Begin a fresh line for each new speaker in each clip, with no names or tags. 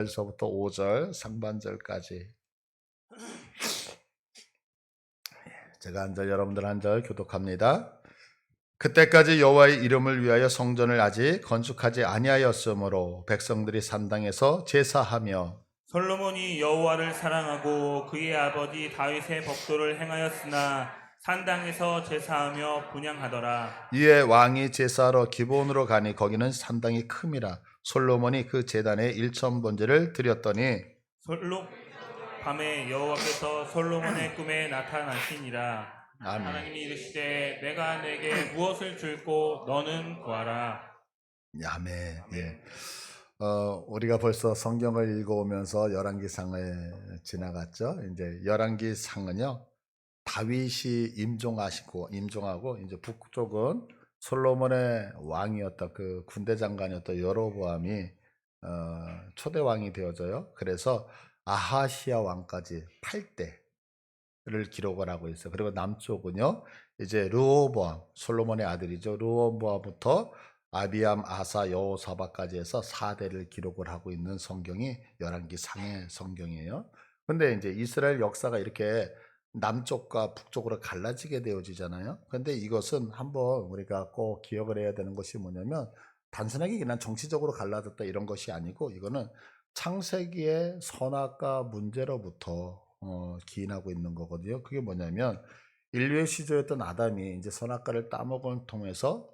1절서부터 5절 상반절까지 제가 한 절 여러분들 한 절 교독합니다. 그때까지 여호와의 이름을 위하여 성전을 아직 건축하지 아니하였으므로 백성들이 산당에서 제사하며
솔로몬이 여호와를 사랑하고 그의 아버지 다윗의 법도를 행하였으나 산당에서 제사하며 분향하더라.
이에 왕이 제사하러 기브온으로 가니 거기는 산당이 큼이라. 솔로몬이 그 제단에 일천 번제를 드렸더니
밤에 여호와께서 솔로몬의 꿈에 나타나시니라.
아멘.
하나님이 이르시되 내가 내게 무엇을 줄고 너는 구하라.
아멘. 예. 우리가 벌써 성경을 읽어오면서 열왕기상을 지나갔죠. 이제 열왕기상은요, 다윗이 임종하고 이제 북쪽은 솔로몬의 왕이었던 그 군대 장관이었던 여로보암이 초대 왕이 되어져요. 그래서 아하시아 왕까지 8대를 기록을 하고 있어요. 그리고 남쪽은요, 이제 르호보암, 솔로몬의 아들이죠. 르호보암부터 아비암, 아사, 여호사밧까지 해서 4대를 기록을 하고 있는 성경이 열왕기상의 성경이에요. 근데 이제 이스라엘 역사가 이렇게 남쪽과 북쪽으로 갈라지게 되어지잖아요. 근데 이것은 한번 우리가 꼭 기억을 해야 되는 것이 뭐냐면 단순하게 그냥 정치적으로 갈라졌다 이런 것이 아니고 이거는 창세기의 선악과 문제로부터 기인하고 있는 거거든요. 그게 뭐냐면 인류의 시조였던 아담이 이제 선악과를 따먹음을 통해서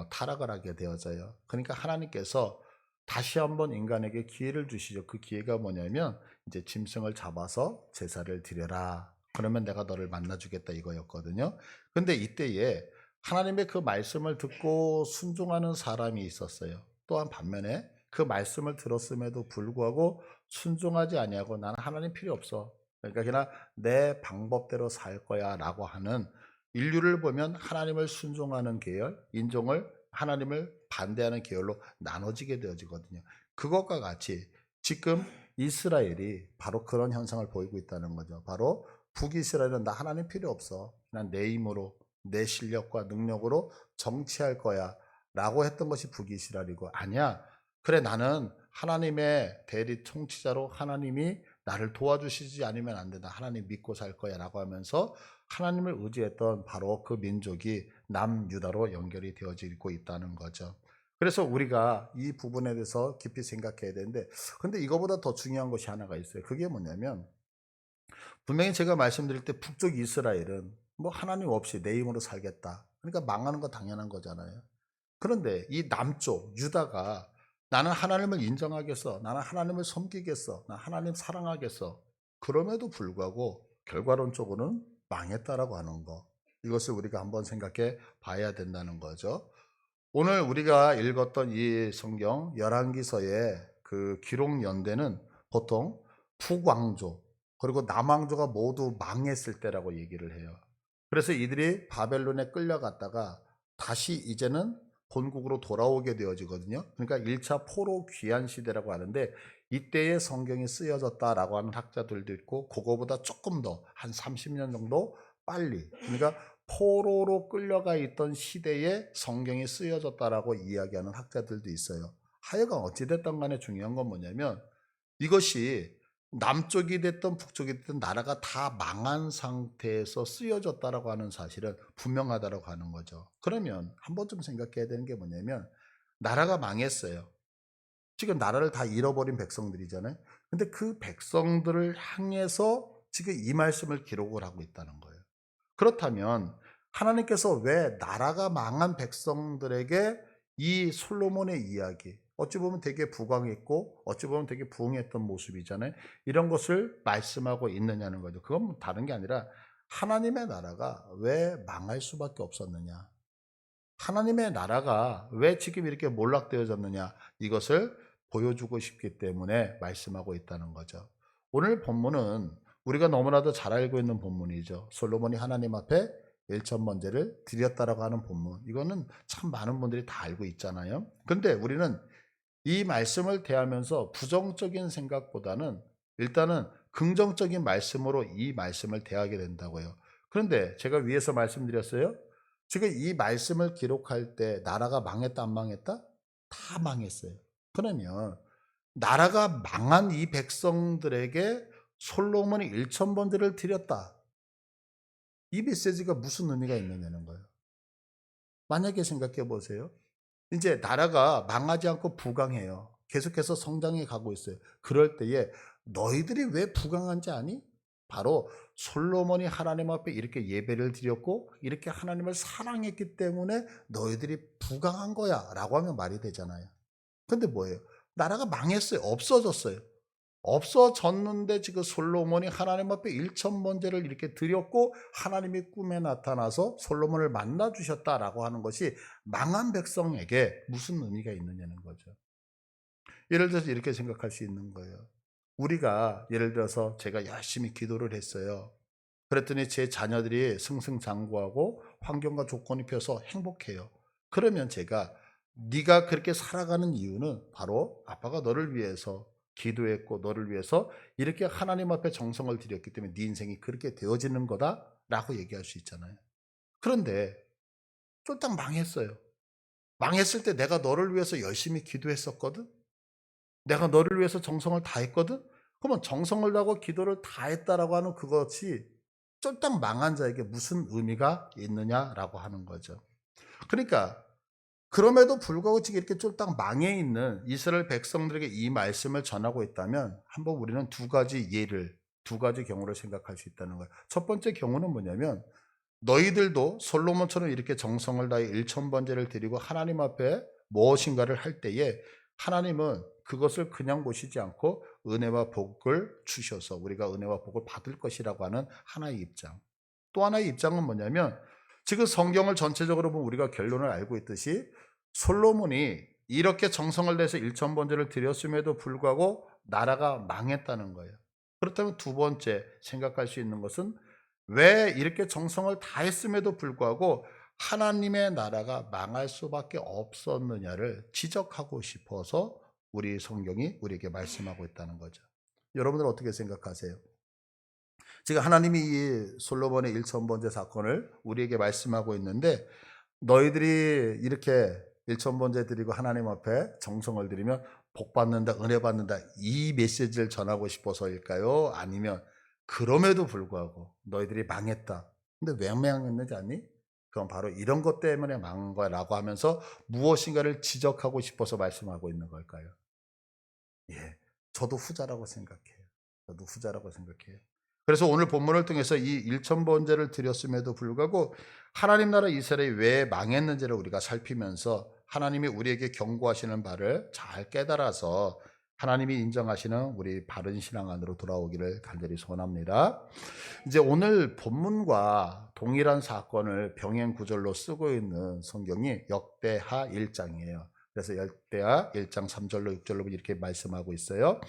타락을 하게 되어져요. 그러니까 하나님께서 다시 한번 인간에게 기회를 주시죠. 그 기회가 뭐냐면 이제 짐승을 잡아서 제사를 드려라. 그러면 내가 너를 만나주겠다 이거였거든요. 근데 이때에 하나님의 그 말씀을 듣고 순종하는 사람이 있었어요. 또한 반면에 그 말씀을 들었음에도 불구하고 순종하지 아니하고 나는 하나님 필요 없어. 그러니까 그냥 내 방법대로 살 거야 라고 하는 인류를 보면 하나님을 순종하는 계열, 인종을 하나님을 반대하는 계열로 나눠지게 되어지거든요. 그것과 같이 지금 이스라엘이 바로 그런 현상을 보이고 있다는 거죠. 바로 북이스라엘은 나 하나님 필요 없어. 난 내 힘으로, 내 실력과 능력으로 정치할 거야. 라고 했던 것이 북이스라엘이고, 아니야. 그래, 나는 하나님의 대리 통치자로 하나님이 나를 도와주시지 않으면 안 된다. 하나님 믿고 살 거야. 라고 하면서 하나님을 의지했던 바로 그 민족이 남유다로 연결이 되어지고 있다는 거죠. 그래서 우리가 이 부분에 대해서 깊이 생각해야 되는데, 근데 이거보다 더 중요한 것이 하나가 있어요. 그게 뭐냐면, 분명히 제가 말씀드릴 때 북쪽 이스라엘은 뭐 하나님 없이 내 힘으로 살겠다. 그러니까 망하는 거 당연한 거잖아요. 그런데 이 남쪽 유다가 나는 하나님을 인정하겠어. 나는 하나님을 섬기겠어. 나 하나님 사랑하겠어. 그럼에도 불구하고 결과론적으로는 망했다라고 하는 거. 이것을 우리가 한번 생각해 봐야 된다는 거죠. 오늘 우리가 읽었던 이 성경 열왕기서의 그 기록 연대는 보통 북왕조 그리고 남왕조가 모두 망했을 때라고 얘기를 해요. 그래서 이들이 바벨론에 끌려갔다가 다시 이제는 본국으로 돌아오게 되어지거든요. 그러니까 1차 포로 귀환 시대라고 하는데 이때의 성경이 쓰여졌다라고 하는 학자들도 있고 그거보다 조금 더 한 30년 정도 빨리, 그러니까 포로로 끌려가 있던 시대에 성경이 쓰여졌다라고 이야기하는 학자들도 있어요. 하여간 어찌됐든 간에 중요한 건 뭐냐면 이것이 남쪽이 됐든 북쪽이 됐든 나라가 다 망한 상태에서 쓰여졌다라고 하는 사실은 분명하다라고 하는 거죠. 그러면 한 번쯤 생각해야 되는 게 뭐냐면 나라가 망했어요. 지금 나라를 다 잃어버린 백성들이잖아요. 근데 그 백성들을 향해서 지금 이 말씀을 기록을 하고 있다는 거예요. 그렇다면 하나님께서 왜 나라가 망한 백성들에게 이 솔로몬의 이야기, 어찌 보면 되게 부강했고 어찌 보면 되게 부흥했던 모습이잖아요. 이런 것을 말씀하고 있느냐는 거죠. 그건 다른 게 아니라 하나님의 나라가 왜 망할 수밖에 없었느냐, 하나님의 나라가 왜 지금 이렇게 몰락되어졌느냐, 이것을 보여주고 싶기 때문에 말씀하고 있다는 거죠. 오늘 본문은 우리가 너무나도 잘 알고 있는 본문이죠. 솔로몬이 하나님 앞에 일천번제를 드렸다라고 하는 본문. 이거는 참 많은 분들이 다 알고 있잖아요. 근데 우리는 이 말씀을 대하면서 부정적인 생각보다는 일단은 긍정적인 말씀으로 이 말씀을 대하게 된다고요. 그런데 제가 위에서 말씀드렸어요. 지금 이 말씀을 기록할 때 나라가 망했다 안 망했다? 다 망했어요. 그러면 나라가 망한 이 백성들에게 솔로몬이 1,000번제를 드렸다. 이 메시지가 무슨 의미가 있느냐는 거예요. 만약에 생각해 보세요. 이제 나라가 망하지 않고 부강해요. 계속해서 성장해 가고 있어요. 그럴 때에 너희들이 왜 부강한지 아니? 바로 솔로몬이 하나님 앞에 이렇게 예배를 드렸고 이렇게 하나님을 사랑했기 때문에 너희들이 부강한 거야 라고 하면 말이 되잖아요. 근데 뭐예요? 나라가 망했어요. 없어졌어요. 없어졌는데 지금 솔로몬이 하나님 앞에 1,000번제를 이렇게 드렸고 하나님이 꿈에 나타나서 솔로몬을 만나 주셨다라고 하는 것이 망한 백성에게 무슨 의미가 있느냐는 거죠. 예를 들어서 이렇게 생각할 수 있는 거예요. 우리가 예를 들어서 제가 열심히 기도를 했어요. 그랬더니 제 자녀들이 승승장구하고 환경과 조건이 펴서 행복해요. 그러면 제가 네가 그렇게 살아가는 이유는 바로 아빠가 너를 위해서 기도했고 너를 위해서 이렇게 하나님 앞에 정성을 들였기 때문에 네 인생이 그렇게 되어지는 거다라고 얘기할 수 있잖아요. 그런데 쫄딱 망했어요. 망했을 때 내가 너를 위해서 열심히 기도했었거든. 내가 너를 위해서 정성을 다했거든. 그러면 정성을 다하고 기도를 다했다라고 하는 그것이 쫄딱 망한 자에게 무슨 의미가 있느냐라고 하는 거죠. 그러니까 그럼에도 불구하고 지금 이렇게 쫄딱 망해 있는 이스라엘 백성들에게 이 말씀을 전하고 있다면 한번 우리는 두 가지 경우를 생각할 수 있다는 거예요. 첫 번째 경우는 뭐냐면 너희들도 솔로몬처럼 이렇게 정성을 다해 1,000번제를 드리고 하나님 앞에 무엇인가를 할 때에 하나님은 그것을 그냥 보시지 않고 은혜와 복을 주셔서 우리가 은혜와 복을 받을 것이라고 하는 하나의 입장. 또 하나의 입장은 뭐냐면 지금 성경을 전체적으로 보면 우리가 결론을 알고 있듯이 솔로몬이 이렇게 정성을 내서 1,000번제를 드렸음에도 불구하고 나라가 망했다는 거예요. 그렇다면 두 번째 생각할 수 있는 것은 왜 이렇게 정성을 다했음에도 불구하고 하나님의 나라가 망할 수밖에 없었느냐를 지적하고 싶어서 우리 성경이 우리에게 말씀하고 있다는 거죠. 여러분들 어떻게 생각하세요? 지금 하나님이 이 솔로몬의 1,000번제 사건을 우리에게 말씀하고 있는데 너희들이 이렇게 1,000번제 드리고 하나님 앞에 정성을 들이면 복 받는다, 은혜 받는다 이 메시지를 전하고 싶어서일까요? 아니면 그럼에도 불구하고 너희들이 망했다. 근데 왜 망했는지 아니? 그건 바로 이런 것 때문에 망한 거야 라고 하면서 무엇인가를 지적하고 싶어서 말씀하고 있는 걸까요? 예, 저도 후자라고 생각해요. 저도 후자라고 생각해요. 그래서 오늘 본문을 통해서 이 1,000번제를 드렸음에도 불구하고 하나님 나라 이스라엘이 왜 망했는지를 우리가 살피면서 하나님이 우리에게 경고하시는 바를 잘 깨달아서 하나님이 인정하시는 우리 바른 신앙 안으로 돌아오기를 간절히 소원합니다. 이제 오늘 본문과 동일한 사건을 병행 구절로 쓰고 있는 성경이 역대하 1장이에요. 그래서 역대하 1장 3절로 6절로 이렇게 말씀하고 있어요.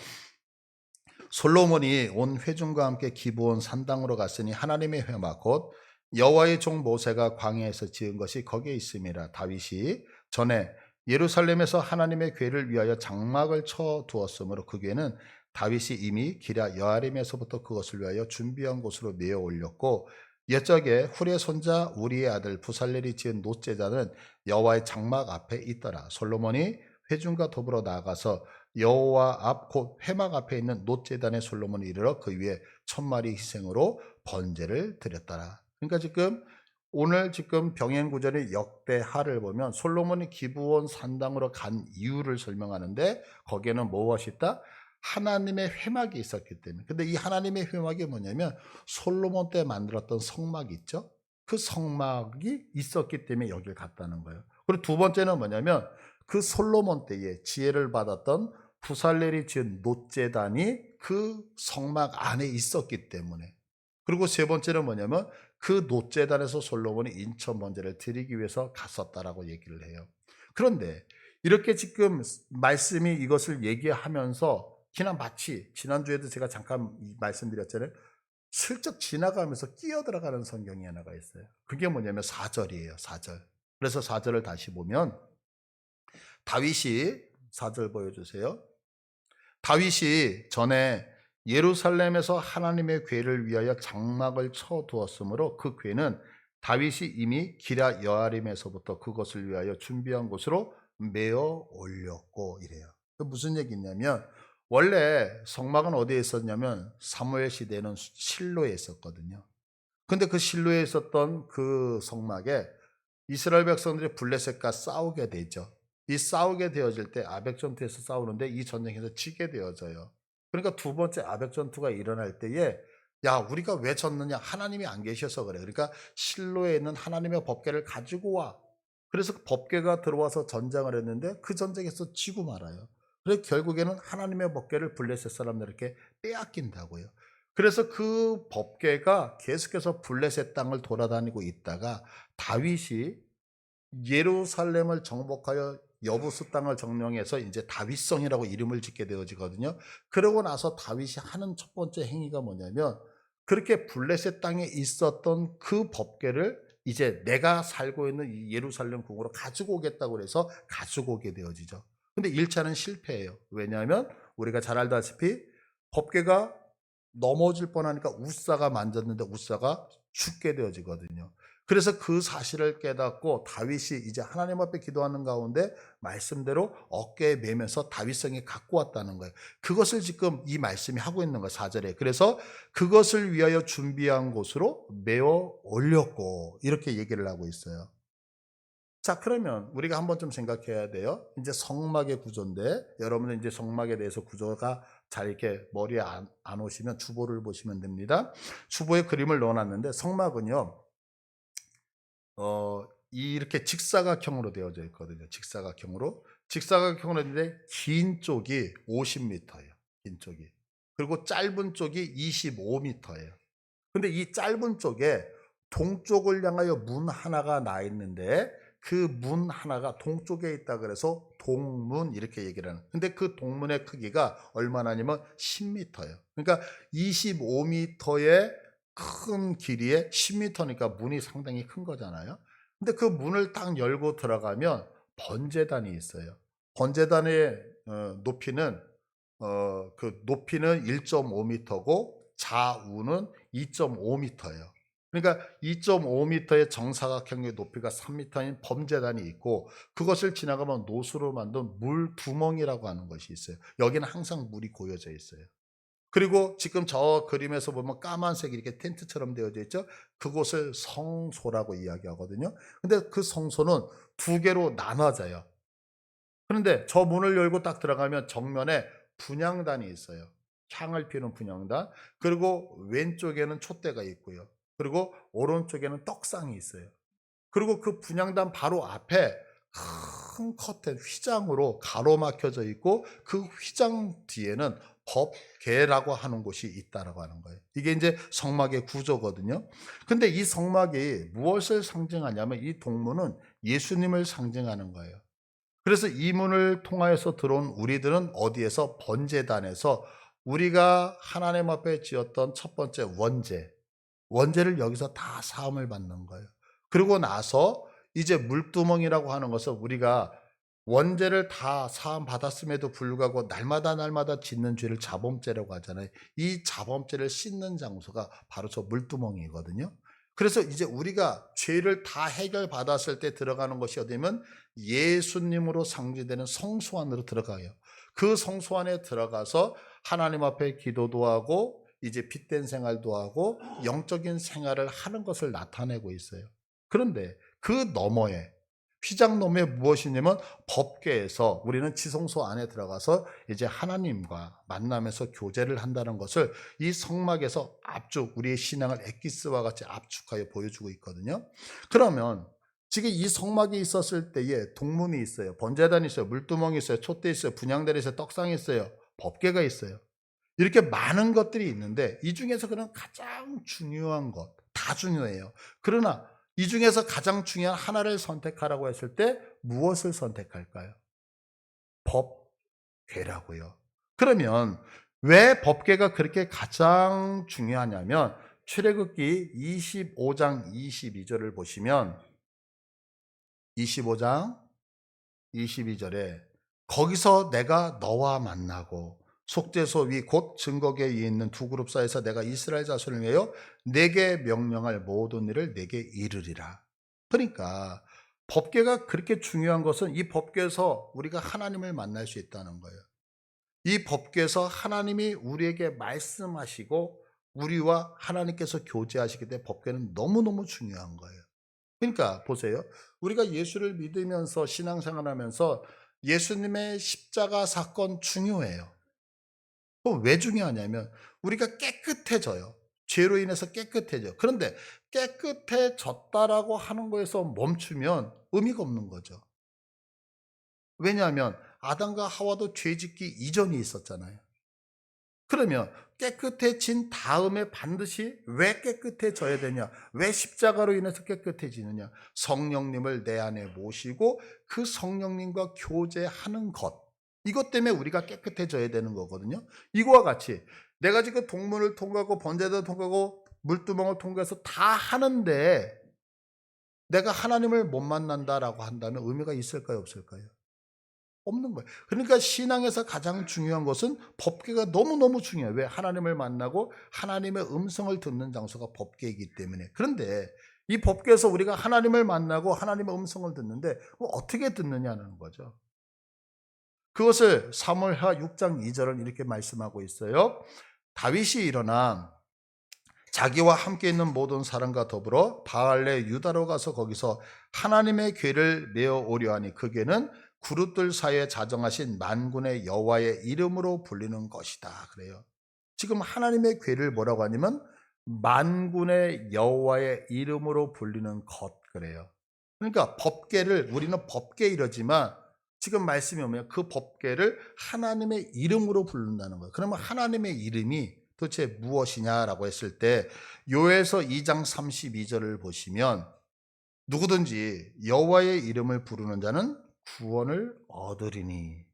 솔로몬이 온 회중과 함께 기브온 산당으로 갔으니 하나님의 회막 곧 여호와의 종 모세가 광야에서 지은 것이 거기에 있음이라. 다윗이 전에 예루살렘에서 하나님의 궤를 위하여 장막을 쳐 두었으므로 그 궤는 다윗이 이미 기랴 여아림에서부터 그것을 위하여 준비한 곳으로 내어 올렸고 옛적에 훌의 손자 우리의 아들 부살렐이 지은 놋제단은 여호와의 장막 앞에 있더라. 솔로몬이 회중과 더불어 나아가서 여호와 앞 곧 회막 앞에 있는 놋제단에 솔로몬이 이르러 그 위에 1,000마리 희생으로 번제를 드렸더라. 그러니까 오늘 병행 구절의 역대하를 보면 솔로몬이 기브온 산당으로 간 이유를 설명하는데 거기에는 무엇이 있다? 하나님의 회막이 있었기 때문에. 근데 이 하나님의 회막이 뭐냐면 솔로몬 때 만들었던 성막 있죠? 그 성막이 있었기 때문에 여길 갔다는 거예요. 그리고 두 번째는 뭐냐면 그 솔로몬 때에 지혜를 받았던 부살렐이 지은 놋제단이 그 성막 안에 있었기 때문에. 그리고 세 번째는 뭐냐면 그 놋제단에서 솔로몬이 인천번제를 드리기 위해서 갔었다라고 얘기를 해요. 그런데 이렇게 지금 말씀이 이것을 얘기하면서 그냥 마치 지난주에도 제가 잠깐 말씀드렸잖아요. 슬쩍 지나가면서 끼어들어가는 성경이 하나가 있어요. 그게 뭐냐면 4절이에요. 4절. 그래서 4절을 다시 보면 다윗이 4절 보여주세요. 다윗이 전에 예루살렘에서 하나님의 궤를 위하여 장막을 쳐 두었으므로 그 궤는 다윗이 이미 기랴 여아림에서부터 그것을 위하여 준비한 곳으로 메어 올렸고 이래요. 무슨 얘기냐면 원래 성막은 어디에 있었냐면 사무엘 시대에는 실로에 있었거든요. 근데 그 실로에 있었던 그 성막에 이스라엘 백성들이 블레셋과 싸우게 되죠. 이 싸우게 되어질 때 아벡 전투에서 싸우는데 이 전쟁에서 지게 되어져요. 그러니까 두 번째 아벡 전투가 일어날 때에 야, 우리가 왜 졌느냐? 하나님이 안 계셔서 그래. 그러니까 실로에 있는 하나님의 법궤를 가지고 와. 그래서 그 법궤가 들어와서 전쟁을 했는데 그 전쟁에서 지고 말아요. 그래서 결국에는 하나님의 법궤를 블레셋 사람들에게 빼앗긴다고요. 그래서 그 법궤가 계속해서 블레셋 땅을 돌아다니고 있다가 다윗이 예루살렘을 정복하여 여부스 땅을 점령해서 이제 다윗성이라고 이름을 짓게 되어지거든요. 그러고 나서 다윗이 하는 첫 번째 행위가 뭐냐면 그렇게 블레셋 땅에 있었던 그 법궤를 이제 내가 살고 있는 이 예루살렘 궁으로 가지고 오겠다고 해서 가지고 오게 되어지죠. 근데 1차는 실패해요. 왜냐하면 우리가 잘 알다시피 법궤가 넘어질 뻔하니까 우사가 만졌는데 우사가 죽게 되어지거든요. 그래서 그 사실을 깨닫고 다윗이 이제 하나님 앞에 기도하는 가운데 말씀대로 어깨에 매면서 다윗성에 갖고 왔다는 거예요. 그것을 지금 이 말씀이 하고 있는 거예요. 4절에. 그래서 그것을 위하여 준비한 곳으로 메어 올렸고 이렇게 얘기를 하고 있어요. 자, 그러면 우리가 한번 좀 생각해야 돼요. 이제 성막의 구조인데 여러분은 이제 성막에 대해서 구조가 잘 이렇게 머리에 안 오시면 주보를 보시면 됩니다. 주보에 그림을 넣어놨는데 성막은요. 이렇게 직사각형으로 되어져 있거든요. 직사각형으로 있는데 긴 쪽이 50m예요. 긴 쪽이. 그리고 짧은 쪽이 25m예요. 근데 이 짧은 쪽에 동쪽을 향하여 문 하나가 나 있는데 그 문 하나가 동쪽에 있다 그래서 동문 이렇게 얘기를 하는. 근데 그 동문의 크기가 얼마나냐면 10m예요. 그러니까 25m의 큰 길이에 10m니까 문이 상당히 큰 거잖아요. 근데 그 문을 딱 열고 들어가면 번제단이 있어요. 번제단의 높이는 그 높이는 1.5m고 좌우는 2.5m예요. 그러니까 2.5m의 정사각형의 높이가 3m인 범죄단이 있고 그것을 지나가면 노수로 만든 물두멍이라고 하는 것이 있어요. 여기는 항상 물이 고여져 있어요. 그리고 지금 저 그림에서 보면 까만색 이렇게 텐트처럼 되어져 있죠. 그곳을 성소라고 이야기하거든요. 근데 그 성소는 두 개로 나눠져요. 그런데 저 문을 열고 딱 들어가면 정면에 분향단이 있어요. 향을 피우는 분향단. 그리고 왼쪽에는 촛대가 있고요. 그리고 오른쪽에는 떡상이 있어요. 그리고 그 분향단 바로 앞에 큰 커튼 휘장으로 가로막혀져 있고 그 휘장 뒤에는 법궤라고 하는 곳이 있다라고 하는 거예요. 이게 이제 성막의 구조거든요. 근데 이 성막이 무엇을 상징하냐면 이 동문은 예수님을 상징하는 거예요. 그래서 이 문을 통하여서 들어온 우리들은 어디에서 번제단에서 우리가 하나님 앞에 지었던 첫 번째 원죄를 여기서 다 사함을 받는 거예요. 그리고 나서 이제 물두멍이라고 하는 것은 우리가 원죄를 다 사함 받았음에도 불구하고 날마다 짓는 죄를 자범죄라고 하잖아요. 이 자범죄를 씻는 장소가 바로 저 물두멍이거든요. 그래서 이제 우리가 죄를 다 해결받았을 때 들어가는 것이 어디면 예수님으로 상징되는 성소 안으로 들어가요. 그 성소 안에 들어가서 하나님 앞에 기도도 하고 이제 빛된 생활도 하고 영적인 생활을 하는 것을 나타내고 있어요. 그런데 그 너머에 휘장 너머에 무엇이냐면 법궤에서 우리는 지성소 안에 들어가서 이제 하나님과 만나면서 교제를 한다는 것을 이 성막에서 압축 우리의 신앙을 엑기스와 같이 압축하여 보여주고 있거든요. 그러면 지금 이 성막이 있었을 때에 동문이 있어요. 번제단이 있어요. 물두멍이 있어요. 촛대 있어요. 분향단이 있어요. 떡상이 있어요. 법궤가 있어요. 이렇게 많은 것들이 있는데 이 중에서 그냥 가장 중요한 것, 다 중요해요. 그러나 이 중에서 가장 중요한 하나를 선택하라고 했을 때 무엇을 선택할까요? 법궤라고요. 그러면 왜 법궤가 그렇게 가장 중요하냐면 출애굽기 25장 22절을 보시면 25장 22절에 거기서 내가 너와 만나고 속죄소 위 곧 증거궤 위에 있는 두 그룹 사이에서 내가 이스라엘 자손을 위하여 내게 명령할 모든 일을 내게 이르리라. 그러니까 법궤가 그렇게 중요한 것은 이 법궤에서 우리가 하나님을 만날 수 있다는 거예요. 이 법궤에서 하나님이 우리에게 말씀하시고 우리와 하나님께서 교제하시기 때문에 법궤는 너무너무 중요한 거예요. 그러니까 보세요. 우리가 예수를 믿으면서 신앙생활하면서 예수님의 십자가 사건 중요해요. 왜 중요하냐면 우리가 깨끗해져요. 죄로 인해서 깨끗해져. 그런데 깨끗해졌다라고 하는 거에서 멈추면 의미가 없는 거죠. 왜냐하면 아담과 하와도 죄 짓기 이전이 있었잖아요. 그러면 깨끗해진 다음에 반드시 왜 깨끗해져야 되냐? 왜 십자가로 인해서 깨끗해지느냐? 성령님을 내 안에 모시고 그 성령님과 교제하는 것. 이것 때문에 우리가 깨끗해져야 되는 거거든요. 이거와 같이 내가 지금 동문을 통과하고 번제도 통과하고 물두멍을 통과해서 다 하는데 내가 하나님을 못 만난다라고 한다면 의미가 있을까요? 없을까요? 없는 거예요. 그러니까 신앙에서 가장 중요한 것은 법궤가 너무너무 중요해요. 왜? 하나님을 만나고 하나님의 음성을 듣는 장소가 법궤이기 때문에. 그런데 이 법궤에서 우리가 하나님을 만나고 하나님의 음성을 듣는데 어떻게 듣느냐는 거죠. 그것을 사무엘하 6장 2절은 이렇게 말씀하고 있어요. 다윗이 일어나 자기와 함께 있는 모든 사람과 더불어 바알레 유다로 가서 거기서 하나님의 궤를 메어 오려 하니 그 궤는 그룹들 사이에 자정하신 만군의 여호와의 이름으로 불리는 것이다. 그래요. 지금 하나님의 궤를 뭐라고 하냐면 만군의 여호와의 이름으로 불리는 것 그래요. 그러니까 법궤를 우리는 법궤 이러지만 지금 말씀이 오면 그 법궤를 하나님의 이름으로 부른다는 거예요. 그러면 하나님의 이름이 도대체 무엇이냐라고 했을 때 요엘서 2장 32절을 보시면 누구든지 여호와의 이름을 부르는 자는 구원을 얻으리니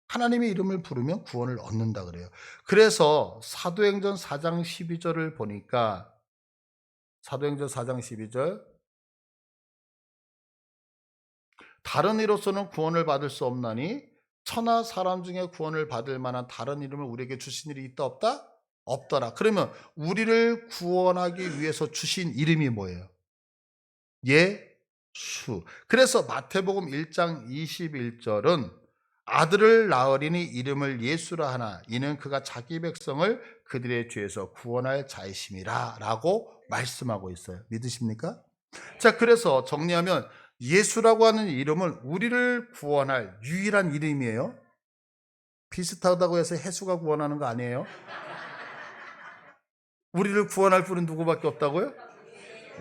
하나님의 이름을 부르면 구원을 얻는다 그래요. 그래서 사도행전 4장 12절을 보니까 사도행전 4장 12절 다른 이로서는 구원을 받을 수 없나니 천하 사람 중에 구원을 받을 만한 다른 이름을 우리에게 주신 일이 있다 없다? 없더라. 그러면 우리를 구원하기 위해서 주신 이름이 뭐예요? 예수. 그래서 마태복음 1장 21절은 아들을 낳으리니 이름을 예수라 하나 이는 그가 자기 백성을 그들의 죄에서 구원할 자이심이라 라고 말씀하고 있어요. 믿으십니까? 자, 그래서 정리하면 예수라고 하는 이름은 우리를 구원할 유일한 이름이에요. 비슷하다고 해서 해수가 구원하는 거 아니에요? 우리를 구원할 분은 누구밖에 없다고요?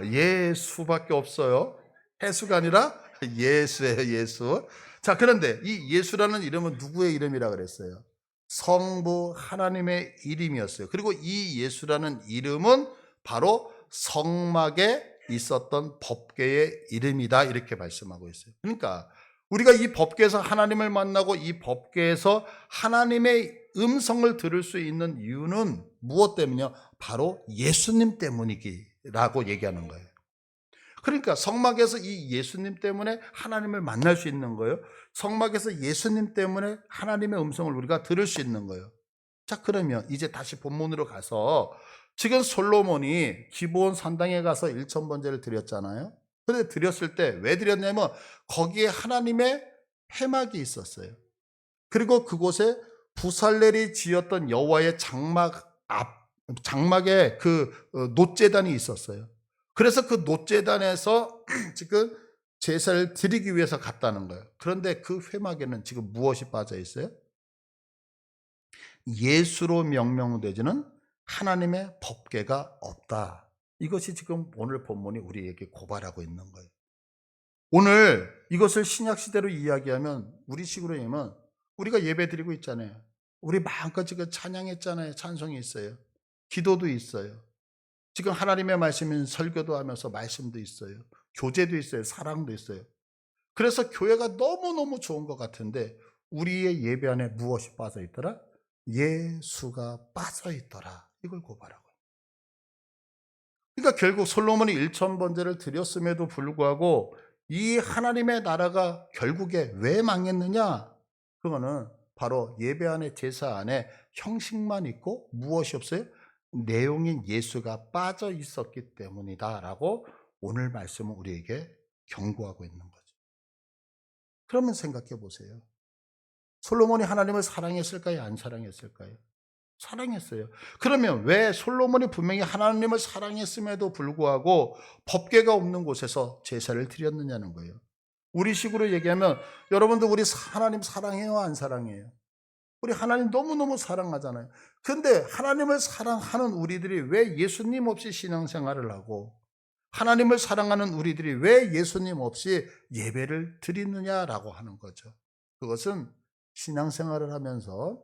예수밖에 없어요. 해수가 아니라 예수예요, 예수. 자, 그런데 이 예수라는 이름은 누구의 이름이라 그랬어요? 성부 하나님의 이름이었어요. 그리고 이 예수라는 이름은 바로 성막에 있었던 법궤의 이름이다 이렇게 말씀하고 있어요. 그러니까 우리가 이 법궤에서 하나님을 만나고 이 법궤에서 하나님의 음성을 들을 수 있는 이유는 무엇 때문이요? 바로 예수님 때문이라고 얘기하는 거예요. 그러니까 성막에서 이 예수님 때문에 하나님을 만날 수 있는 거예요. 성막에서 예수님 때문에 하나님의 음성을 우리가 들을 수 있는 거예요. 자, 그러면 이제 다시 본문으로 가서 지금 솔로몬이 기브온 산당에 가서 일천번제를 드렸잖아요. 근데 드렸을 때 왜 드렸냐면 거기에 하나님의 회막이 있었어요. 그리고 그곳에 부살렐이 지었던 여호와의 장막에 그 놋제단이 있었어요. 그래서 그 놋제단에서 지금 제사를 드리기 위해서 갔다는 거예요. 그런데 그 회막에는 지금 무엇이 빠져 있어요? 예수로 명명되지는 하나님의 법궤가 없다. 이것이 지금 오늘 본문이 우리에게 고발하고 있는 거예요. 오늘 이것을 신약 시대로 이야기하면 우리 식으로 하면 우리가 예배 드리고 있잖아요. 우리 마음껏 지금 찬양했잖아요. 찬송이 있어요. 기도도 있어요. 지금 하나님의 말씀인 설교도 하면서 말씀도 있어요. 교제도 있어요. 사랑도 있어요. 그래서 교회가 너무너무 좋은 것 같은데 우리의 예배 안에 무엇이 빠져 있더라? 예수가 빠져 있더라. 이걸 고발하고. 그러니까 결국 솔로몬이 1,000번제를 드렸음에도 불구하고 이 하나님의 나라가 결국에 왜 망했느냐? 그거는 바로 예배 안에 제사 안에 형식만 있고 무엇이 없어요? 내용인 예수가 빠져 있었기 때문이다라고 오늘 말씀은 우리에게 경고하고 있는 거죠. 그러면 생각해 보세요. 솔로몬이 하나님을 사랑했을까요? 안 사랑했을까요? 사랑했어요. 그러면 왜 솔로몬이 분명히 하나님을 사랑했음에도 불구하고 법궤가 없는 곳에서 제사를 드렸느냐는 거예요. 우리식으로 얘기하면 여러분들 우리 하나님 사랑해요? 안 사랑해요? 우리 하나님 너무너무 사랑하잖아요. 근데 하나님을 사랑하는 우리들이 왜 예수님 없이 신앙생활을 하고 하나님을 사랑하는 우리들이 왜 예수님 없이 예배를 드리느냐라고 하는 거죠. 그것은 신앙생활을 하면서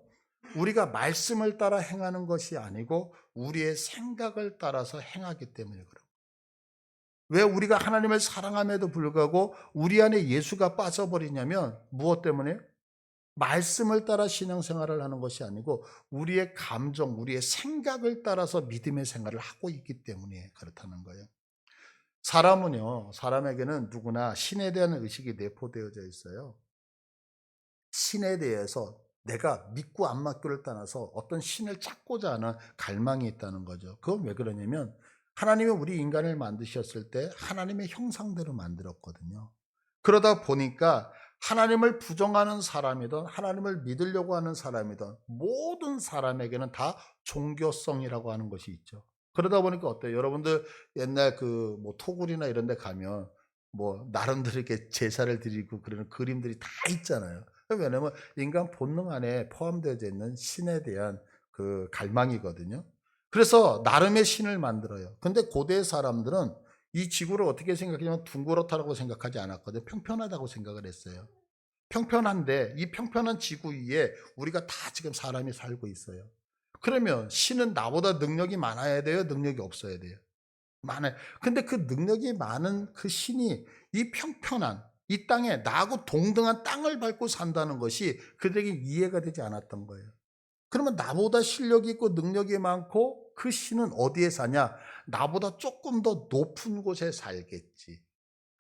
우리가 말씀을 따라 행하는 것이 아니고 우리의 생각을 따라서 행하기 때문에 그래요. 왜 우리가 하나님을 사랑함에도 불구하고 우리 안에 예수가 빠져버리냐면 무엇 때문에? 말씀을 따라 신앙생활을 하는 것이 아니고 우리의 감정, 우리의 생각을 따라서 믿음의 생활을 하고 있기 때문에 그렇다는 거예요. 사람에게는 누구나 신에 대한 의식이 내포되어져 있어요. 신에 대해서 내가 믿고 안 믿고를 떠나서 어떤 신을 찾고자 하는 갈망이 있다는 거죠. 그건 왜 그러냐면 하나님이 우리 인간을 만드셨을 때 하나님의 형상대로 만들었거든요. 그러다 보니까 하나님을 부정하는 사람이든 하나님을 믿으려고 하는 사람이든 모든 사람에게는 다 종교성이라고 하는 것이 있죠. 그러다 보니까 어때요? 여러분들 옛날 토굴이나 이런 데 가면 나름대로 이렇게 제사를 드리고 그러는 그림들이 다 있잖아요. 왜냐면 인간 본능 안에 포함되어 있는 신에 대한 그 갈망이거든요. 그래서 나름의 신을 만들어요. 근데 고대 사람들은 이 지구를 어떻게 생각하냐면 둥그렇다고 생각하지 않았거든요. 평평하다고 생각을 했어요. 평평한데 이 평평한 지구 위에 우리가 다 지금 사람이 살고 있어요. 그러면 신은 나보다 능력이 많아야 돼요? 능력이 없어야 돼요? 많아요. 근데 그 능력이 많은 그 신이 이 평평한 이 땅에 나하고 동등한 땅을 밟고 산다는 것이 그들에게 이해가 되지 않았던 거예요. 그러면 나보다 실력이 있고 능력이 많고 그 신은 어디에 사냐? 나보다 조금 더 높은 곳에 살겠지.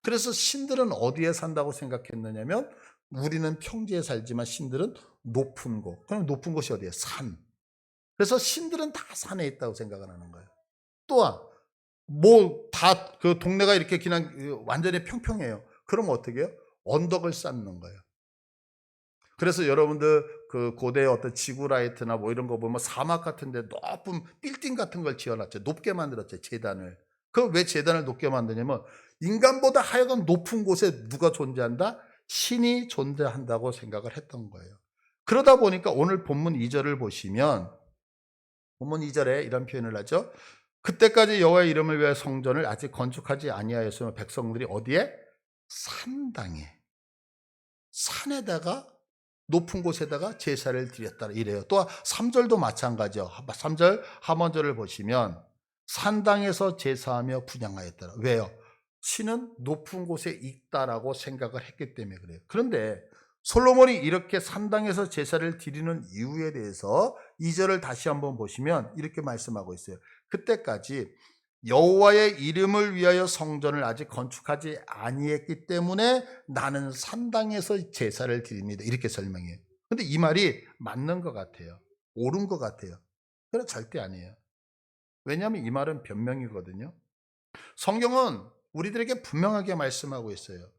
그래서 신들은 어디에 산다고 생각했느냐면 우리는 평지에 살지만 신들은 높은 곳. 그럼 높은 곳이 어디예요? 산. 그래서 신들은 다 산에 있다고 생각을 하는 거예요. 또한 다 그 동네가 이렇게 그냥 완전히 평평해요. 그럼 어떻게 해요? 언덕을 쌓는 거예요. 그래서 여러분들 그 고대의 어떤 지구라이트나 이런 거 보면 사막 같은 데 높은 빌딩 같은 걸 지어놨죠. 높게 만들었죠. 제단을. 그 왜 제단을 높게 만드냐면 인간보다 하여간 높은 곳에 누가 존재한다? 신이 존재한다고 생각을 했던 거예요. 그러다 보니까 오늘 본문 2절을 보시면 본문 2절에 이런 표현을 하죠. 그때까지 여호와의 이름을 위하여 성전을 아직 건축하지 아니하였으면 백성들이 어디에? 산당에, 산에다가 높은 곳에다가 제사를 드렸다 이래요. 또 3절도 마찬가지요. 3절 하반절을 보시면 산당에서 제사하며 분향하였더라. 왜요? 신은 높은 곳에 있다라고 생각을 했기 때문에 그래요. 그런데 솔로몬이 이렇게 산당에서 제사를 드리는 이유에 대해서 2절을 다시 한번 보시면 이렇게 말씀하고 있어요. 그때까지 여호와의 이름을 위하여 성전을 아직 건축하지 아니했기 때문에 나는 산당에서 제사를 드립니다. 이렇게 설명해요. 근데 이 말이 맞는 것 같아요. 옳은 것 같아요. 그건 절대 아니에요. 왜냐하면 이 말은 변명이거든요. 성경은 우리들에게 분명하게 말씀하고 있어요.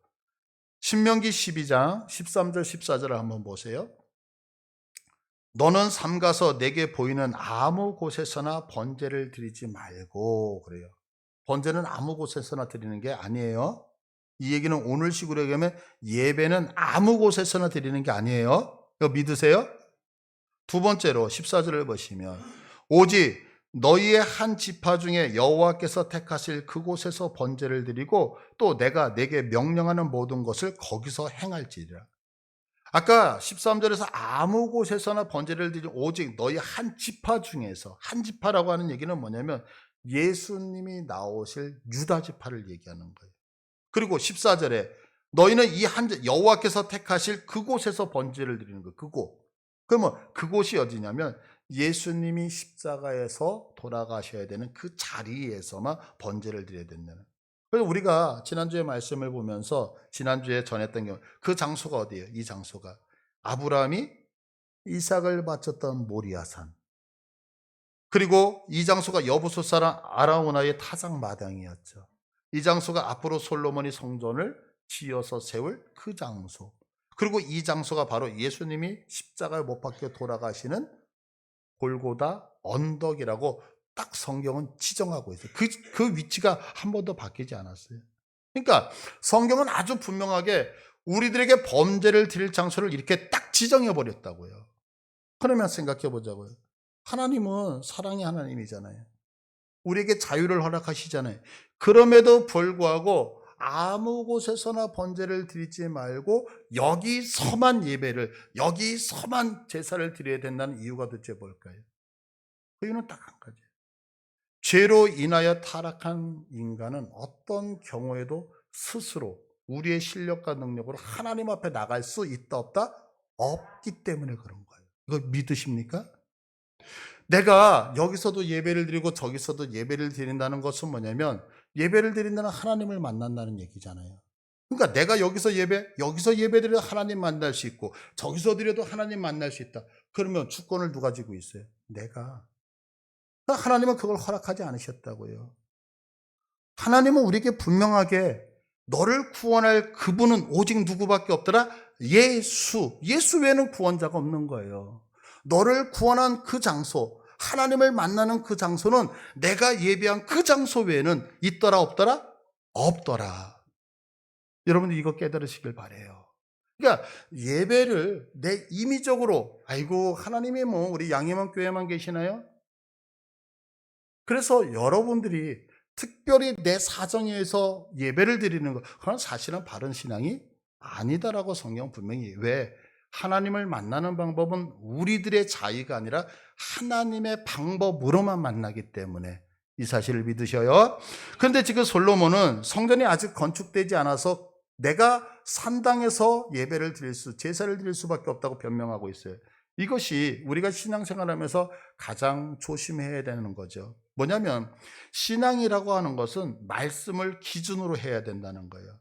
신명기 12장 13절 14절을 한번 보세요. 너는 삼가서 내게 보이는 아무 곳에서나 번제를 드리지 말고 그래요. 번제는 아무 곳에서나 드리는 게 아니에요. 이 얘기는 오늘식으로 얘기하면 예배는 아무 곳에서나 드리는 게 아니에요. 이거 믿으세요? 두 번째로 14절을 보시면 오직 너희의 한 지파 중에 여호와께서 택하실 그곳에서 번제를 드리고 또 내가 내게 명령하는 모든 것을 거기서 행할지니라. 아까 13절에서 아무 곳에서나 번제를 드리고 오직 너희 한 지파 중에서, 한 지파라고 하는 얘기는 뭐냐면 예수님이 나오실 유다 지파를 얘기하는 거예요. 그리고 14절에 너희는 이 여호와께서 택하실 그곳에서 번제를 드리는 거예요. 그곳. 그러면 그곳이 어디냐면 예수님이 십자가에서 돌아가셔야 되는 그 자리에서만 번제를 드려야 된다는. 그래서 우리가 지난주에 말씀을 보면서 지난주에 전했던 경우 그 장소가 어디예요? 이 장소가 아브라함이 이삭을 바쳤던 모리아산. 그리고 이 장소가 여부소 사람 아라우나의 타작 마당이었죠. 이 장소가 앞으로 솔로몬이 성전을 지어서 세울 그 장소. 그리고 이 장소가 바로 예수님이 십자가에 못 박혀 돌아가시는 골고다 언덕이라고 딱 성경은 지정하고 있어요. 그 위치가 한 번도 바뀌지 않았어요. 그러니까 성경은 아주 분명하게 우리들에게 범죄를 드릴 장소를 이렇게 딱 지정해 버렸다고요. 그러면 생각해 보자고요. 하나님은 사랑의 하나님이잖아요. 우리에게 자유를 허락하시잖아요. 그럼에도 불구하고 아무 곳에서나 번제를 드리지 말고 여기서만 예배를, 여기서만 제사를 드려야 된다는 이유가 도대체 뭘까요? 그 이유는 딱 한 가지예요. 죄로 인하여 타락한 인간은 어떤 경우에도 스스로 우리의 실력과 능력으로 하나님 앞에 나갈 수 있다 없다? 없기 때문에 그런 거예요. 이거 믿으십니까? 내가 여기서도 예배를 드리고 저기서도 예배를 드린다는 것은 뭐냐면 예배를 드린다는 하나님을 만난다는 얘기잖아요. 그러니까 내가 여기서 예배드려도 하나님 만날 수 있고 저기서 드려도 하나님 만날 수 있다. 그러면 주권을 누가 쥐고 있어요? 내가. 하나님은 그걸 허락하지 않으셨다고요. 하나님은 우리에게 분명하게 너를 구원할 그분은 오직 누구밖에 없더라? 예수. 예수 외에는 구원자가 없는 거예요. 너를 구원한 그 장소, 하나님을 만나는 그 장소는 내가 예배한 그 장소 외에는 있더라 없더라? 없더라. 여러분들 이거 깨달으시길 바라요. 그러니까 예배를 내 임의적으로 아이고 하나님이 뭐 우리 양희만 교회만 계시나요? 그래서 여러분들이 특별히 내 사정에 의해서 예배를 드리는 것, 그건 사실은 바른 신앙이 아니다라고 성경 분명히. 왜? 하나님을 만나는 방법은 우리들의 자의가 아니라 하나님의 방법으로만 만나기 때문에 이 사실을 믿으셔요. 그런데 지금 솔로몬은 성전이 아직 건축되지 않아서 내가 산당에서 예배를 드릴 제사를 드릴 수밖에 없다고 변명하고 있어요. 이것이 우리가 신앙생활하면서 가장 조심해야 되는 거죠. 뭐냐면 신앙이라고 하는 것은 말씀을 기준으로 해야 된다는 거예요.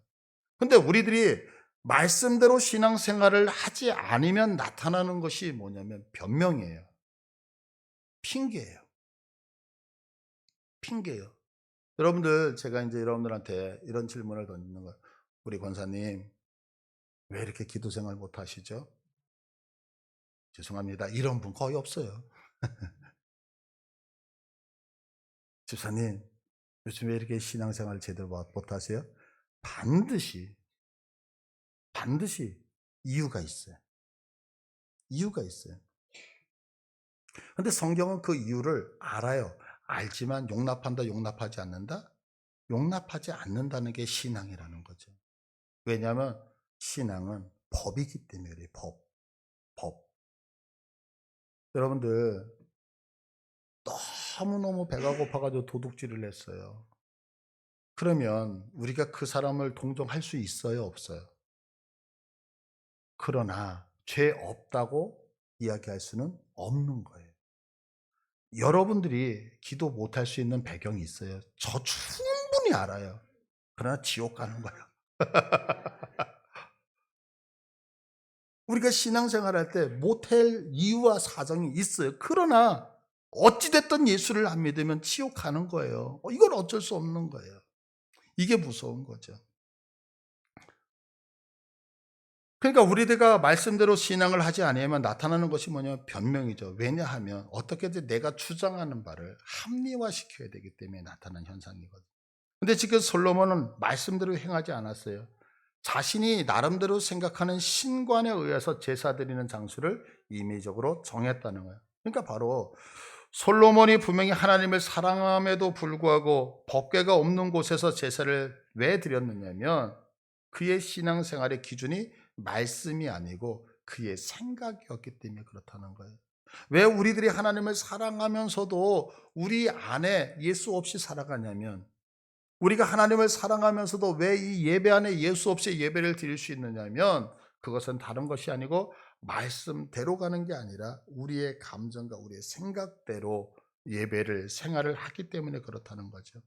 근데 우리들이 말씀대로 신앙생활을 하지 않으면 나타나는 것이 뭐냐면 변명이에요. 핑계예요. 핑계예요. 여러분들, 제가 이제 여러분들한테 이런 질문을 던지는 거예요. 우리 권사님, 왜 이렇게 기도 생활 못 하시죠? 죄송합니다. 이런 분 거의 없어요. 집사님, 요즘 왜 이렇게 신앙생활 제대로 못 하세요? 반드시 이유가 있어요. 이유가 있어요. 근데 성경은 그 이유를 알아요. 알지만 용납한다, 용납하지 않는다? 용납하지 않는다는 게 신앙이라는 거죠. 왜냐하면 신앙은 법이기 때문에 그래요. 법. 여러분들, 너무너무 배가 고파가지고 도둑질을 했어요. 그러면 우리가 그 사람을 동정할 수 있어요, 없어요? 그러나 죄 없다고 이야기할 수는 없는 거예요. 여러분들이 기도 못할 수 있는 배경이 있어요. 저 충분히 알아요. 그러나 지옥 가는 거예요. 우리가 신앙생활할 때 못할 이유와 사정이 있어요. 그러나 어찌됐든 예수를 안 믿으면 지옥 가는 거예요. 이건 어쩔 수 없는 거예요. 이게 무서운 거죠. 그러니까 우리가 말씀대로 신앙을 하지 않으면 나타나는 것이 뭐냐면 변명이죠. 왜냐하면 어떻게든 내가 주장하는 바를 합리화시켜야 되기 때문에 나타나는 현상이거든요. 근데 지금 솔로몬은 말씀대로 행하지 않았어요. 자신이 나름대로 생각하는 신관에 의해서 제사 드리는 장소를 임의적으로 정했다는 거예요. 그러니까 바로 솔로몬이 분명히 하나님을 사랑함에도 불구하고 법궤가 없는 곳에서 제사를 왜 드렸느냐면 그의 신앙생활의 기준이 말씀이 아니고 그의 생각이었기 때문에 그렇다는 거예요. 왜 우리들이 하나님을 사랑하면서도 우리 안에 예수 없이 살아가냐면, 우리가 하나님을 사랑하면서도 왜 이 예배 안에 예수 없이 예배를 드릴 수 있느냐면 그것은 다른 것이 아니고 말씀대로 가는 게 아니라 우리의 감정과 우리의 생각대로 예배를 생활을 하기 때문에 그렇다는 거죠.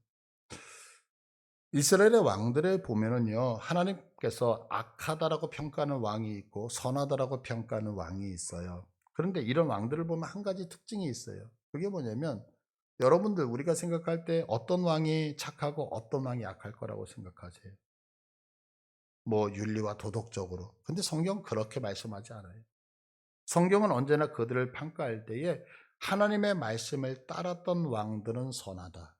이스라엘의 왕들을 보면은요, 하나님께서 악하다라고 평가하는 왕이 있고 선하다라고 평가하는 왕이 있어요. 그런데 이런 왕들을 보면 한 가지 특징이 있어요. 그게 뭐냐면 여러분들, 우리가 생각할 때 어떤 왕이 착하고 어떤 왕이 악할 거라고 생각하세요? 뭐 윤리와 도덕적으로. 근데 성경은 그렇게 말씀하지 않아요. 성경은 언제나 그들을 평가할 때에 하나님의 말씀을 따랐던 왕들은 선하다.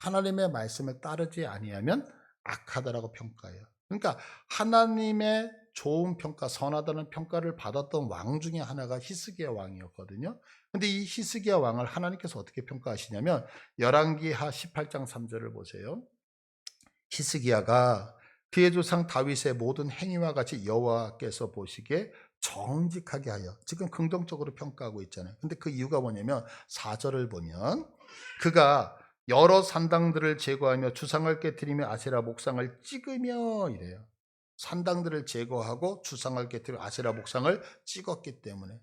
하나님의 말씀을 따르지 아니하면 악하다라고 평가해요. 그러니까 하나님의 좋은 평가, 선하다는 평가를 받았던 왕 중에 하나가 히스기야 왕이었거든요. 근데 이 히스기야 왕을 하나님께서 어떻게 평가하시냐면 열왕기하 18장 3절을 보세요. 히스기야가 그의 조상 다윗의 모든 행위와 같이 여호와께서 보시기에 정직하게 하여, 지금 긍정적으로 평가하고 있잖아요. 근데 그 이유가 뭐냐면 4절을 보면 그가 여러 산당들을 제거하며 주상을 깨뜨리며 아세라 목상을 찍으며 이래요. 산당들을 제거하고 주상을 깨뜨리며 아세라 목상을 찍었기 때문에.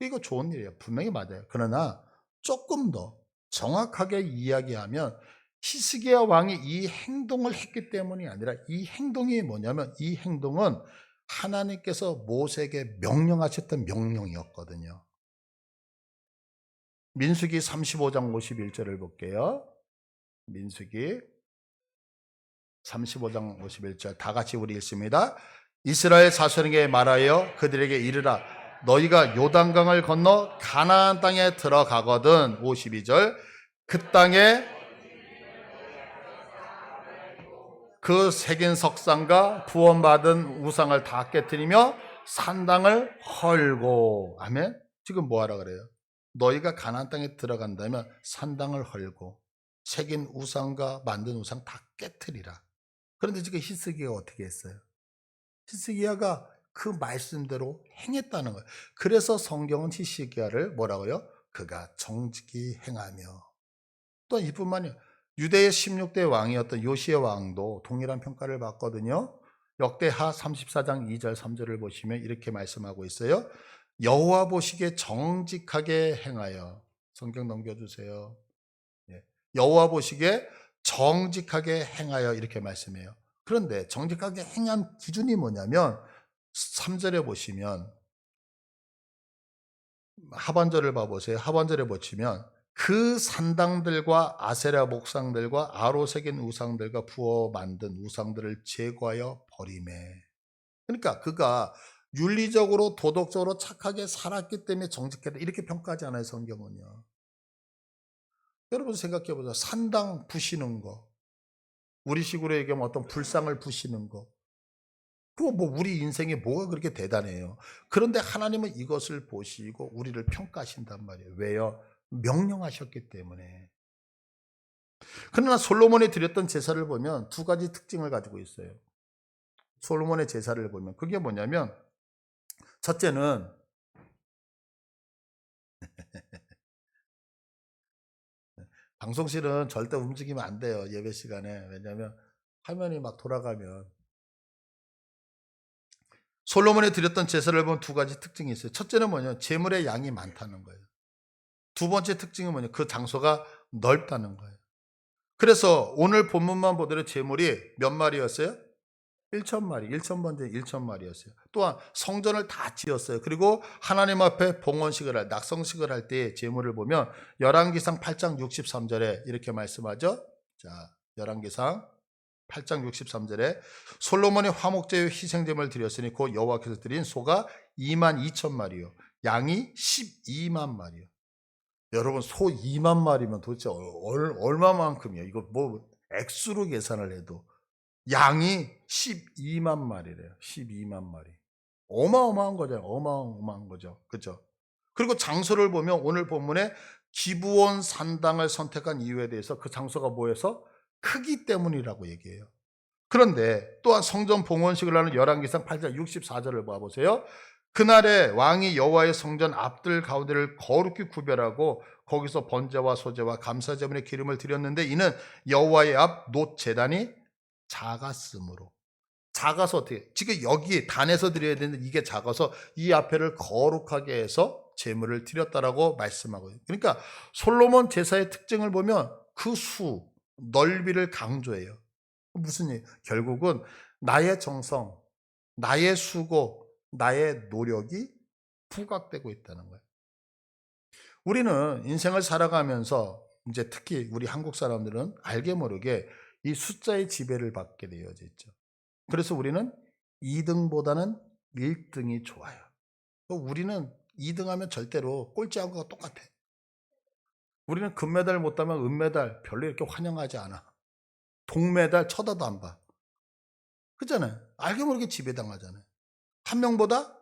이거 좋은 일이에요. 분명히 맞아요. 그러나 조금 더 정확하게 이야기하면 히스기야 왕이 이 행동을 했기 때문이 아니라 이 행동이 뭐냐면 이 행동은 하나님께서 모세에게 명령하셨던 명령이었거든요. 민수기 35장 51절을 볼게요. 민수기 35장 51절 다 같이 우리 읽습니다. 이스라엘 자손에게 말하여 그들에게 이르라 너희가 요단강을 건너 가나안 땅에 들어가거든. 52절 그 땅에 그 새긴 석상과 구원받은 우상을 다 깨뜨리며 산당을 헐고. 아멘. 지금 뭐하라 그래요? 너희가 가나안 땅에 들어간다면 산당을 헐고 새긴 우상과 만든 우상 다 깨뜨리라. 그런데 지금 히스기야가 어떻게 했어요? 히스기야가 그 말씀대로 행했다는 거예요. 그래서 성경은 히스기야를 뭐라고요? 그가 정직히 행하며. 또 이뿐만이 유대의 16대 왕이었던 요시야 왕도 동일한 평가를 받거든요. 역대하 34장 2절 3절을 보시면 이렇게 말씀하고 있어요. 여호와 보시기에 정직하게 행하여. 성경 넘겨주세요. 여호와 보시기에 정직하게 행하여 이렇게 말씀해요. 그런데 정직하게 행한 기준이 뭐냐면 3절에 보시면 하반절을 봐보세요. 하반절에 보시면 그 산당들과 아세라 목상들과 아로 새긴 우상들과 부어 만든 우상들을 제거하여 버리매. 그러니까 그가 윤리적으로 도덕적으로 착하게 살았기 때문에 정직했다 이렇게 평가하지 않아요. 성경은요. 여러분 생각해 보세요. 산당 부시는 거, 우리 식으로 얘기하면 어떤 불상을 부시는 거, 그거 뭐 우리 인생에 뭐가 그렇게 대단해요. 그런데 하나님은 이것을 보시고 우리를 평가하신단 말이에요. 왜요? 명령하셨기 때문에. 그러나 솔로몬이 드렸던 제사를 보면 두 가지 특징을 가지고 있어요. 솔로몬의 제사를 보면 그게 뭐냐면 첫째는 방송실은 절대 움직이면 안 돼요. 예배 시간에. 왜냐하면 화면이 막 돌아가면. 솔로몬이 드렸던 제사를 보면 두 가지 특징이 있어요. 첫째는 뭐냐면 제물의 양이 많다는 거예요. 두 번째 특징은 뭐냐면 그 장소가 넓다는 거예요. 그래서 오늘 본문만 보더라도 제물이 몇 마리였어요? 1,000마리, 1,000번째 1,000마리였어요. 또한 성전을 다 지었어요. 그리고 하나님 앞에 봉헌식을 낙성식을 할 때 제물을 보면 열왕기상 8장 63절에 이렇게 말씀하죠. 자, 열왕기상 8장 63절에 솔로몬이 화목제의 희생제물을 드렸으니 곧 여호와께서 드린 소가 22,000마리요 양이 12만 마리요. 여러분 소 2만 마리면 도대체 얼마만큼이에요? 이거 뭐 액수로 계산을 해도 양이 12만 마리래요. 12만 마리. 어마어마한 거잖아요. 어마어마한 거죠. 그렇죠? 그리고 장소를 보면 오늘 본문에 기브온 산당을 선택한 이유에 대해서 그 장소가 뭐여서 크기 때문이라고 얘기해요. 그런데 또한 성전 봉헌식을 하는 열왕기상 8장 64절을 봐보세요. 그날에 왕이 여호와의 성전 앞들 가운데를 거룩히 구별하고 거기서 번제와 소제와 감사제물의 기름을 드렸는데 이는 여호와의 앞 놋 제단이 작았으므로. 작아서 어떻게 지금 여기 단에서 드려야 되는데 이게 작아서 이 앞에를 거룩하게 해서 제물을 드렸다라고 말씀하고요. 그러니까 솔로몬 제사의 특징을 보면 그 수, 넓이를 강조해요. 무슨 일? 결국은 나의 정성, 나의 수고, 나의 노력이 부각되고 있다는 거예요. 우리는 인생을 살아가면서 이제 특히 우리 한국 사람들은 알게 모르게 이 숫자의 지배를 받게 되어져 있죠. 그래서 우리는 2등보다는 1등이 좋아요. 우리는 2등하면 절대로 꼴찌한 거가 똑같아. 우리는 금메달 못 따면 은메달 별로 이렇게 환영하지 않아. 동메달 쳐다도 안 봐. 그렇잖아요. 알게 모르게 지배당하잖아요. 한 명보다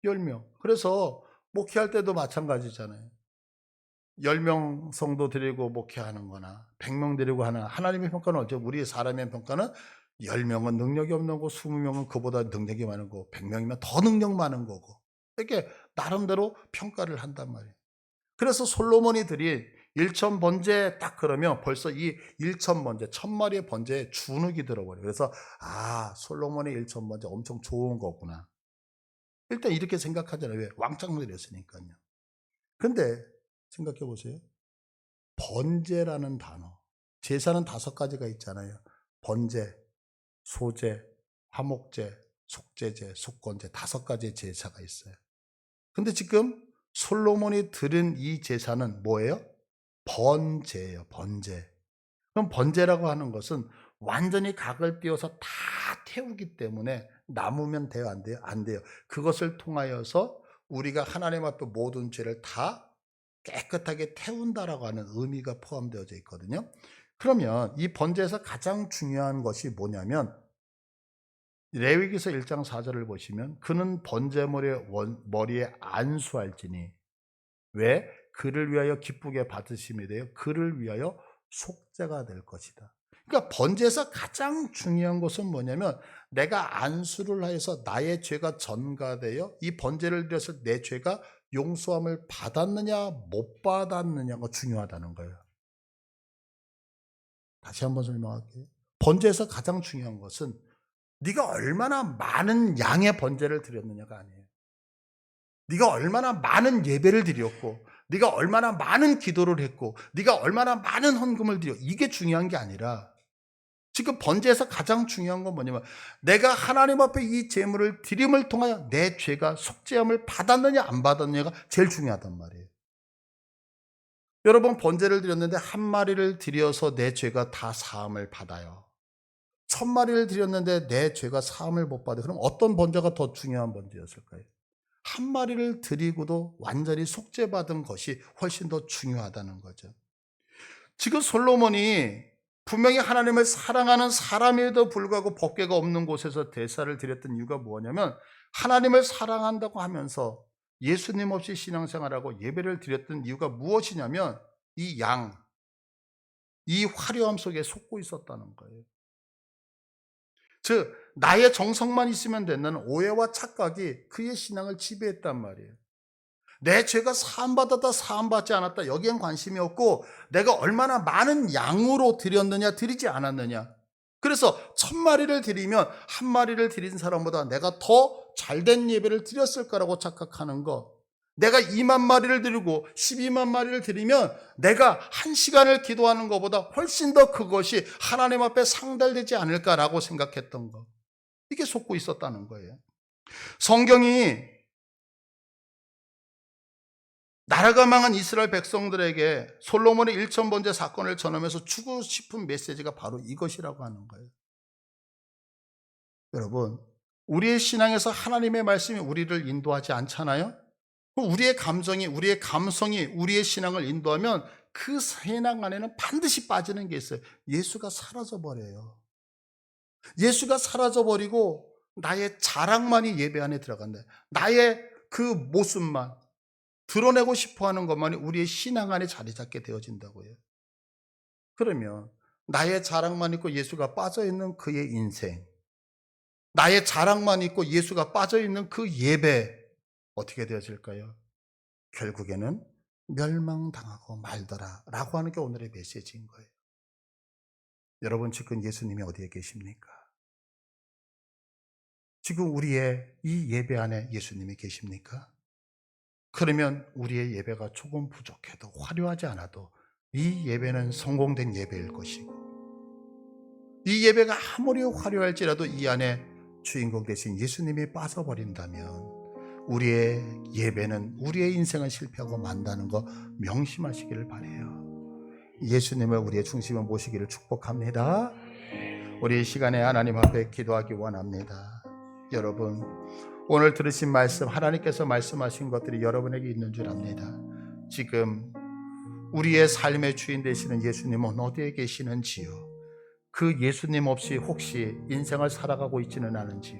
10명. 그래서 목회할 때도 마찬가지잖아요. 10명 성도 드리고 목회하는 거나 100명 드리고 하나, 하나님의 평가는 어째? 우리 사람의 평가는 10명은 능력이 없는 거고 20명은 그보다 능력이 많은 거고 100명이면 더 능력 많은 거고 이렇게 나름대로 평가를 한단 말이에요. 그래서 솔로몬이 드린 1천 번제 딱 그러면 벌써 이 1천 번제, 1000마리의 번제에 주눅이 들어버려요. 그래서 솔로몬의 1천 번제 엄청 좋은 거구나. 일단 이렇게 생각하잖아요. 왜? 왕창 드렸으니까요. 근데 생각해 보세요. 번제라는 단어. 제사는 5가지가 있잖아요. 번제, 소제, 화목제, 속제제, 속건제 5가지의 제사가 있어요. 근데 지금 솔로몬이 드린 이 제사는 뭐예요? 번제예요. 번제. 그럼 번제라고 하는 것은 완전히 각을 띄워서 다 태우기 때문에 남으면 돼요? 안 돼요? 안 돼요. 그것을 통하여서 우리가 하나님 앞에 모든 죄를 다 깨끗하게 태운다라고 하는 의미가 포함되어져 있거든요. 그러면 이 번제에서 가장 중요한 것이 뭐냐면 레위기서 1장 4절을 보시면 그는 번제머리에 안수할지니 왜? 그를 위하여 기쁘게 받으심이 되어 그를 위하여 속죄가 될 것이다. 그러니까 번제에서 가장 중요한 것은 뭐냐면 내가 안수를 하여서 나의 죄가 전가되어 이 번제를 드려서 내 죄가 용서함을 받았느냐 못 받았느냐가 중요하다는 거예요. 다시 한번 설명할게요. 번제에서 가장 중요한 것은 네가 얼마나 많은 양의 번제를 드렸느냐가 아니에요. 네가 얼마나 많은 예배를 드렸고 네가 얼마나 많은 기도를 했고 네가 얼마나 많은 헌금을 드려 이게 중요한 게 아니라 지금 번제에서 가장 중요한 건 뭐냐면 내가 하나님 앞에 이 제물을 드림을 통하여 내 죄가 속죄함을 받았느냐 안 받았느냐가 제일 중요하단 말이에요. 여러분 번제를 드렸는데 한 마리를 드려서 내 죄가 다 사함을 받아요. 1000마리를 드렸는데 내 죄가 사함을 못 받아요. 그럼 어떤 번제가 더 중요한 번제였을까요? 한 마리를 드리고도 완전히 속죄받은 것이 훨씬 더 중요하다는 거죠. 지금 솔로몬이 분명히 하나님을 사랑하는 사람에도 불구하고 법궤가 없는 곳에서 제사를 드렸던 이유가 뭐냐면 하나님을 사랑한다고 하면서 예수님 없이 신앙생활하고 예배를 드렸던 이유가 무엇이냐면 이 이 화려함 속에 속고 있었다는 거예요. 즉 나의 정성만 있으면 되는 오해와 착각이 그의 신앙을 지배했단 말이에요. 내 죄가 사함받았다 사함받지 않았다 여기엔 관심이 없고 내가 얼마나 많은 양으로 드렸느냐 드리지 않았느냐. 그래서 1000마리를 드리면 한 마리를 드린 사람보다 내가 더 잘된 예배를 드렸을 거라고 착각하는 것. 내가 2만 마리를 드리고 12만 마리를 드리면 내가 1시간을 기도하는 것보다 훨씬 더 그것이 하나님 앞에 상달되지 않을까라고 생각했던 것. 이게 속고 있었다는 거예요. 성경이 나라가 망한 이스라엘 백성들에게 솔로몬의 1000번제 사건을 전하면서 주고 싶은 메시지가 바로 이것이라고 하는 거예요. 여러분, 우리의 신앙에서 하나님의 말씀이 우리를 인도하지 않잖아요? 우리의 감성이, 우리의 신앙을 인도하면 그 신앙 안에는 반드시 빠지는 게 있어요. 예수가 사라져버려요. 예수가 사라져버리고 나의 자랑만이 예배 안에 들어간다. 나의 그 모습만, 드러내고 싶어하는 것만이 우리의 신앙 안에 자리 잡게 되어진다고요. 그러면 나의 자랑만 있고 예수가 빠져있는 그의 인생, 나의 자랑만 있고 예수가 빠져있는 그 예배 어떻게 되어질까요? 결국에는 멸망당하고 말더라 라고 하는 게 오늘의 메시지인 거예요. 여러분 지금 예수님이 어디에 계십니까? 지금 우리의 이 예배 안에 예수님이 계십니까? 그러면 우리의 예배가 조금 부족해도 화려하지 않아도 이 예배는 성공된 예배일 것이고 이 예배가 아무리 화려할지라도 이 안에 주인공 되신 예수님이 빠져버린다면 우리의 예배는 우리의 인생은 실패하고 만다는 거 명심하시기를 바라요. 예수님을 우리의 중심에 모시기를 축복합니다. 우리 이 시간에 하나님 앞에 기도하기 원합니다. 여러분, 오늘 들으신 말씀, 하나님께서 말씀하신 것들이 여러분에게 있는 줄 압니다. 지금 우리의 삶의 주인 되시는 예수님은 어디에 계시는지요? 그 예수님 없이 혹시 인생을 살아가고 있지는 않은지요?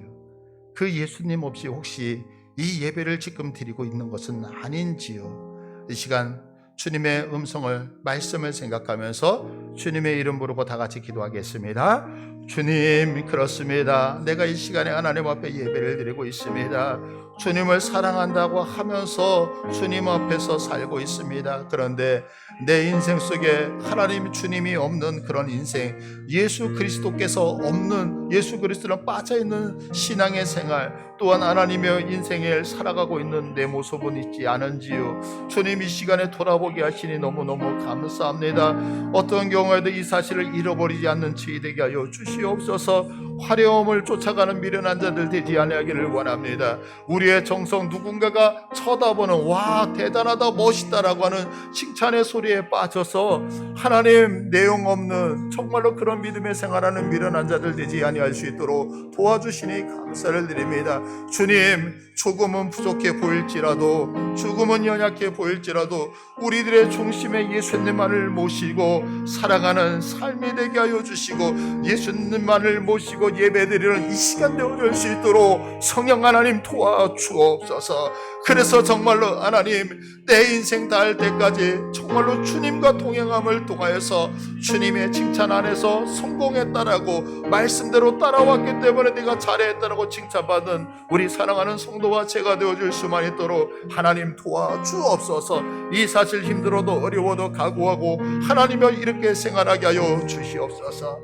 그 예수님 없이 혹시 이 예배를 지금 드리고 있는 것은 아닌지요? 이 시간 주님의 음성을, 말씀을 생각하면서 주님의 이름 부르고 다 같이 기도하겠습니다. 주님, 그렇습니다. 내가 이 시간에 하나님 앞에 예배를 드리고 있습니다. 주님을 사랑한다고 하면서 주님 앞에서 살고 있습니다. 그런데 내 인생 속에 하나님, 주님이 없는 그런 인생, 예수 그리스도께서 없는, 예수 그리스도는 빠져있는 신앙의 생활, 또한 하나님의 인생을 살아가고 있는 내 모습은 있지 않은지요? 주님, 이 시간에 돌아보게 하시니 너무너무 감사합니다. 어떤 경우에도 이 사실을 잃어버리지 않는 저희 되게 하여 주시옵소서. 화려함을 쫓아가는 미련한 자들 되지 아니하기를 원합니다. 우리의 정성, 누군가가 쳐다보는 와 대단하다, 멋있다라고 하는 칭찬의 소리에 빠져서 하나님, 내용 없는 정말로 그런 믿음의 생활하는 미련한 자들 되지 아니할 수 있도록 도와주시니 감사를 드립니다. 주님, 조금은 부족해 보일지라도, 조금은 연약해 보일지라도 우리들의 중심에 예수님만을 모시고 살아가는 삶이 되게 하여 주시고, 예수님만을 모시고 예배드리는 이 시간 되어줄 수 있도록 성령 하나님 도와주옵소서. 그래서 정말로 하나님, 내 인생 다할 때까지 정말로 주님과 동행함을 통하여서 주님의 칭찬 안에서 성공했다라고, 말씀대로 따라왔기 때문에 내가 잘했다라고 칭찬받은 우리 사랑하는 성도와 제가 되어줄 수만 있도록 하나님 도와주옵소서. 이 사실 힘들어도 어려워도 각오하고 하나님을 이렇게 생활하게 하여 주시옵소서.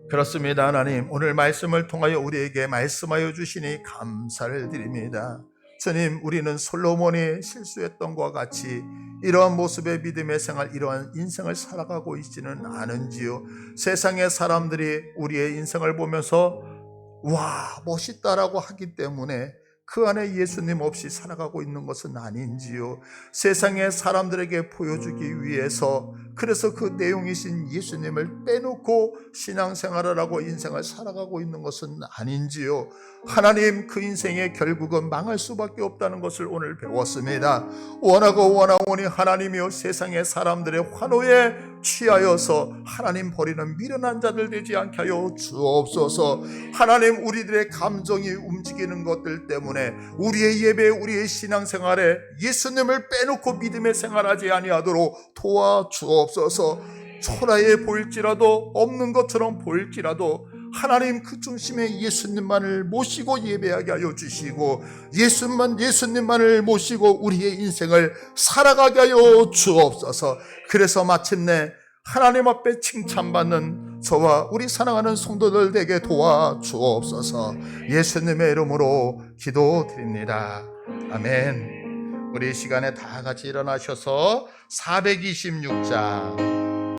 그렇습니다. 하나님, 오늘 말씀을 통하여 우리에게 말씀하여 주시니 감사를 드립니다. 주님, 우리는 솔로몬이 실수했던 것과 같이 이러한 모습의 믿음의 생활, 이러한 인생을 살아가고 있지는 않은지요? 세상의 사람들이 우리의 인생을 보면서 와 멋있다라고 하기 때문에 그 안에 예수님 없이 살아가고 있는 것은 아닌지요? 세상의 사람들에게 보여주기 위해서, 그래서 그 내용이신 예수님을 빼놓고 신앙생활을 하고 인생을 살아가고 있는 것은 아닌지요? 하나님, 그 인생의 결국은 망할 수밖에 없다는 것을 오늘 배웠습니다. 원하고 원하오니 하나님이여 세상의 사람들의 환호에 취하여서 하나님 버리는 미련한 자들 되지 않게 하여 주옵소서. 하나님, 우리들의 감정이 움직이는 것들 때문에 우리의 예배, 우리의 신앙생활에 예수님을 빼놓고 믿음의 생활하지 아니하도록 도와주옵소서. 초라해 보일지라도, 없는 것처럼 보일지라도 하나님, 그 중심에 예수님만을 모시고 예배하게 하여 주시고, 예수님만을 모시고 우리의 인생을 살아가게 하여 주옵소서. 그래서 마침내 하나님 앞에 칭찬받는 저와 우리 사랑하는 성도들 되게 도와주옵소서. 예수님의 이름으로 기도드립니다. 아멘. 우리 이 시간에 다 같이 일어나셔서 426장